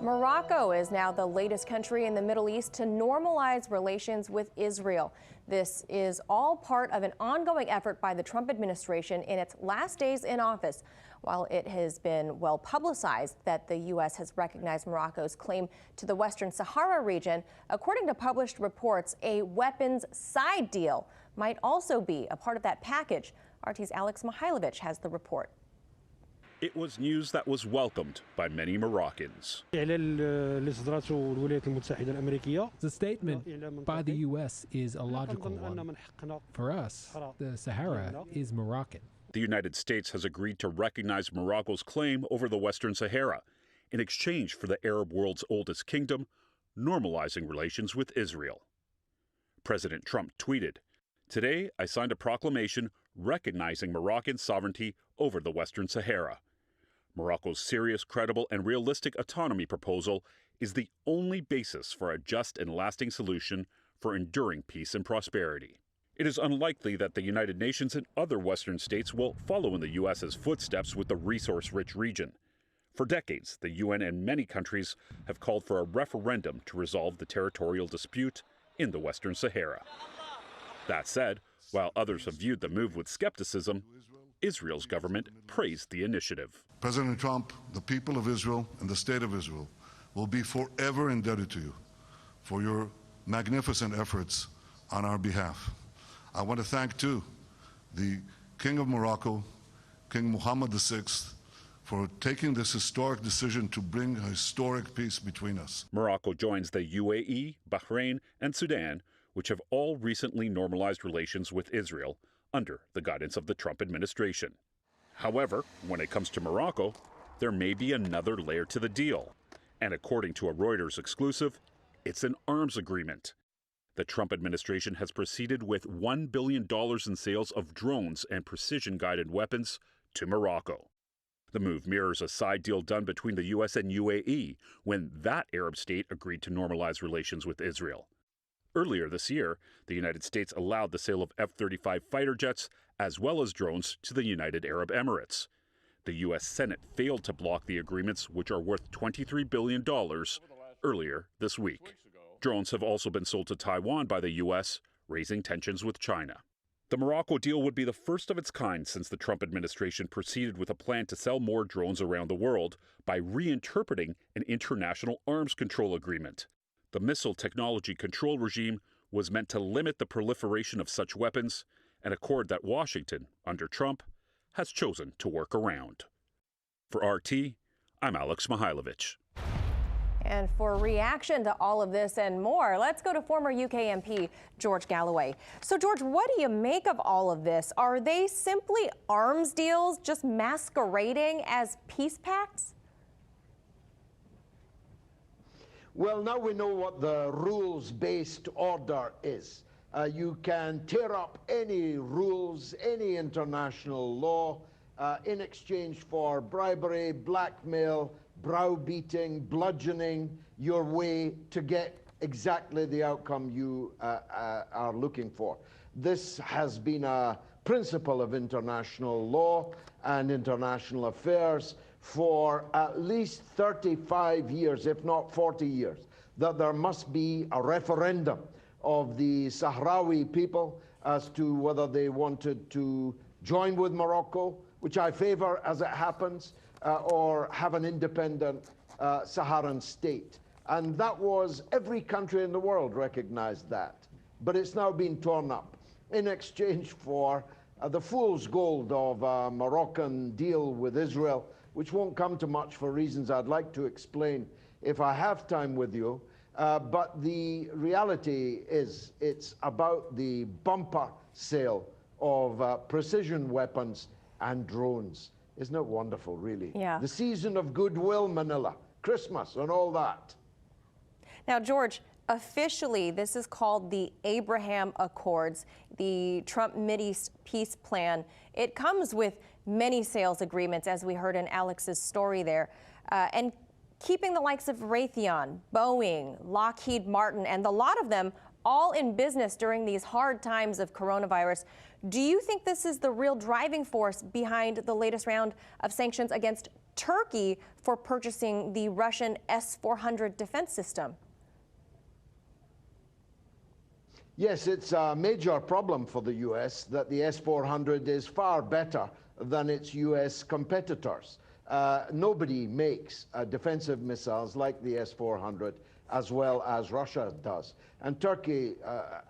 Morocco is now the latest country in the Middle East to normalize relations with Israel. This is all part of an ongoing effort by the Trump administration in its last days in office. While it has been well publicized that the U.S. has recognized Morocco's claim to the Western Sahara region, according to published reports, a weapons side deal might also be a part of that package. RT's Alex Mihailovich has the report. It was news that was welcomed by many Moroccans. The statement by the U.S. is a logical one. For us, the Sahara is Moroccan. The United States has agreed to recognize Morocco's claim over the Western Sahara in exchange for the Arab world's oldest kingdom, normalizing relations with Israel. President Trump tweeted, "Today, I signed a proclamation recognizing Moroccan sovereignty over the Western Sahara. Morocco's serious, credible, and realistic autonomy proposal is the only basis for a just and lasting solution for enduring peace and prosperity." It is unlikely that the United Nations and other Western states will follow in the U.S.'s footsteps with the resource-rich region. For decades, the UN and many countries have called for a referendum to resolve the territorial dispute in the Western Sahara. That said, while others have viewed the move with skepticism, Israel's government praised the initiative. President Trump, the people of Israel and the state of Israel will be forever indebted to you for your magnificent efforts on our behalf. I want to thank, too, the King of Morocco, King Mohammed VI, for taking this historic decision to bring a historic peace between us. Morocco joins the UAE, Bahrain, and Sudan, which have all recently normalized relations with Israel under the guidance of the Trump administration. However, when it comes to Morocco, there may be another layer to the deal. And according to a Reuters exclusive, it's an arms agreement. The Trump administration has proceeded with $1 billion in sales of drones and precision-guided weapons to Morocco. The move mirrors a side deal done between the U.S. and UAE when that Arab state agreed to normalize relations with Israel. Earlier this year, the United States allowed the sale of F-35 fighter jets as well as drones to the United Arab Emirates. The U.S. Senate failed to block the agreements, which are worth $23 billion, earlier this week. Drones have also been sold to Taiwan by the U.S., raising tensions with China. The Morocco deal would be the first of its kind since the Trump administration proceeded with a plan to sell more drones around the world by reinterpreting an international arms control agreement. The missile technology control regime was meant to limit the proliferation of such weapons, an accord that Washington, under Trump, has chosen to work around. For RT, I'm Alex Mihailovich. And for reaction to all of this and more, let's go to former UK MP George Galloway. So, George, what do you make of all of this? Are they simply arms deals just masquerading as peace pacts? Well, now we know what the rules-based order is. You can tear up any rules, any international law, in exchange for bribery, blackmail, browbeating, bludgeoning your way to get exactly the outcome you are looking for. This has been a principle of international law and international affairs for at least 35 years, if not 40 years, that there must be a referendum of the Sahrawi people as to whether they wanted to join with Morocco, which I favor as it happens, or have an independent Saharan state. And that was, every country in the world recognized that. But it's now been torn up in exchange for the fool's gold of a Moroccan deal with Israel, which won't come to much for reasons I'd like to explain if I have time with you. But the reality is it's about the bumper sale of precision weapons and drones. Isn't it wonderful, really? Yeah. The season of goodwill, Manila, Christmas and all that. Now, George, officially, this is called the Abraham Accords, the Trump Mideast peace plan. It comes with many sales agreements, as we heard in Alex's story there, and keeping the likes of Raytheon, Boeing, Lockheed Martin, and a lot of them all in business during these hard times of coronavirus. Do you think this is the real driving force behind the latest round of sanctions against Turkey for purchasing the Russian S-400 defense system. Yes, it's a major problem for the U.S. that the S-400 is far better than its U.S. competitors. Nobody makes defensive missiles like the S-400 as well as Russia does. And Turkey,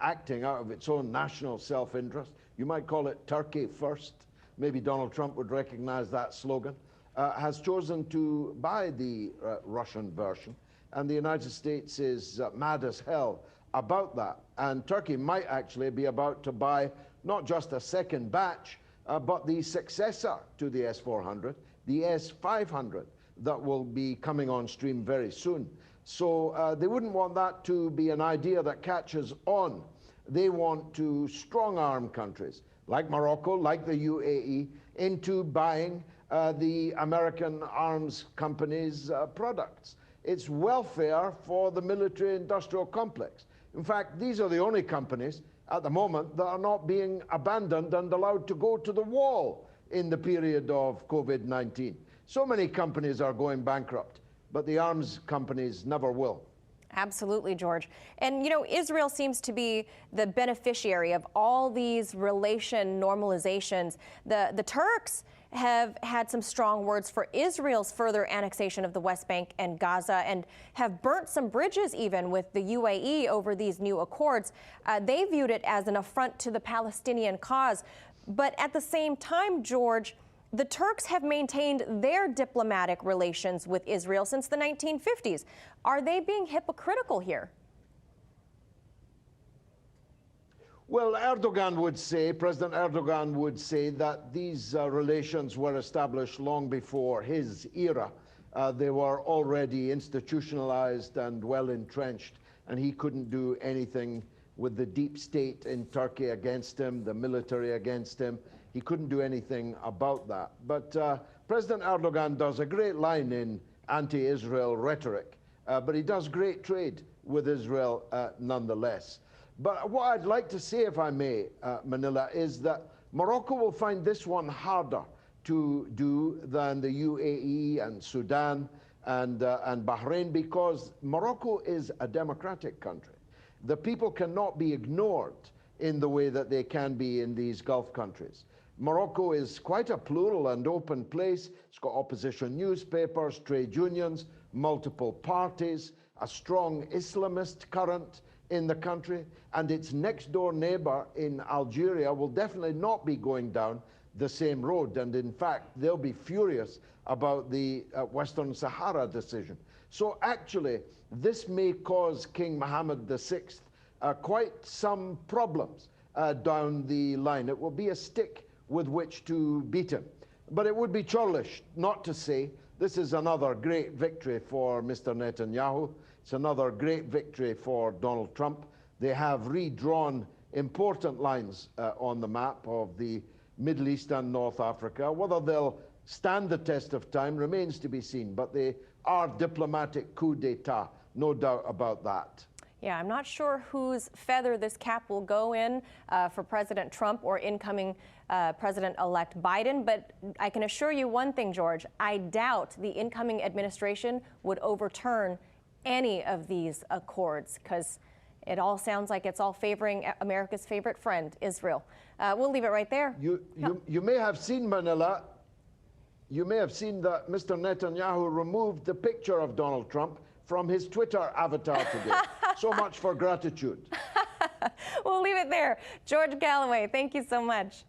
acting out of its own national self-interest, you might call it Turkey first, maybe Donald Trump would recognize that slogan, has chosen to buy the Russian version. And the United States is mad as hell about that. And Turkey might actually be about to buy not just a second batch, but the successor to the S-400, the S-500, that will be coming on stream very soon. So they wouldn't want that to be an idea that catches on. They want to strong-arm countries like Morocco, like the UAE, into buying the American arms companies' products. It's welfare for the military-industrial complex. In fact, these are the only companies at the moment that are not being abandoned and allowed to go to the wall in the period of COVID-19. So many companies are going bankrupt, but the arms companies never will. Absolutely, George. And, you know, Israel seems to be the beneficiary of all these relation normalizations. The Turks have had some strong words for Israel's further annexation of the West Bank and Gaza, and have burnt some bridges even with the UAE over these new accords. They viewed it as an affront to the Palestinian cause. But at the same time, George, the Turks have maintained their diplomatic relations with Israel since the 1950s. Are they being hypocritical here? Well, President Erdogan would say that these relations were established long before his era. They were already institutionalized and well entrenched, and he couldn't do anything with the deep state in Turkey against him, the military against him. He couldn't do anything about that. But President Erdogan does a great line in anti-Israel rhetoric, but he does great trade with Israel nonetheless. But what I'd like to say, if I may, Manila, is that Morocco will find this one harder to do than the UAE and Sudan and Bahrain, because Morocco is a democratic country. The people cannot be ignored in the way that they can be in these Gulf countries. Morocco is quite a plural and open place. It's got opposition newspapers, trade unions, multiple parties, a strong Islamist current in the country, and its next door neighbor in Algeria will definitely not be going down the same road. And in fact, they'll be furious about the Western Sahara decision. So actually, this may cause King Mohammed VI quite some problems down the line. It will be a stick with which to beat him. But it would be churlish not to say this is another great victory for Mr. Netanyahu. It's another great victory for Donald Trump. They have redrawn important lines on the map of the Middle East and North Africa. Whether they'll stand the test of time remains to be seen, but they are diplomatic coup d'etat, no doubt about that. Yeah, I'm not sure whose feather this cap will go in for President Trump or incoming President-elect Biden, but I can assure you one thing, George, I doubt the incoming administration would overturn any of these accords, because it all sounds like it's all favoring America's favorite friend, Israel. We'll leave it right there. You may have seen, Manila, you may have seen that Mr. Netanyahu removed the picture of Donald Trump from his Twitter avatar today. So much for gratitude. We'll leave it there. George Galloway, thank you so much.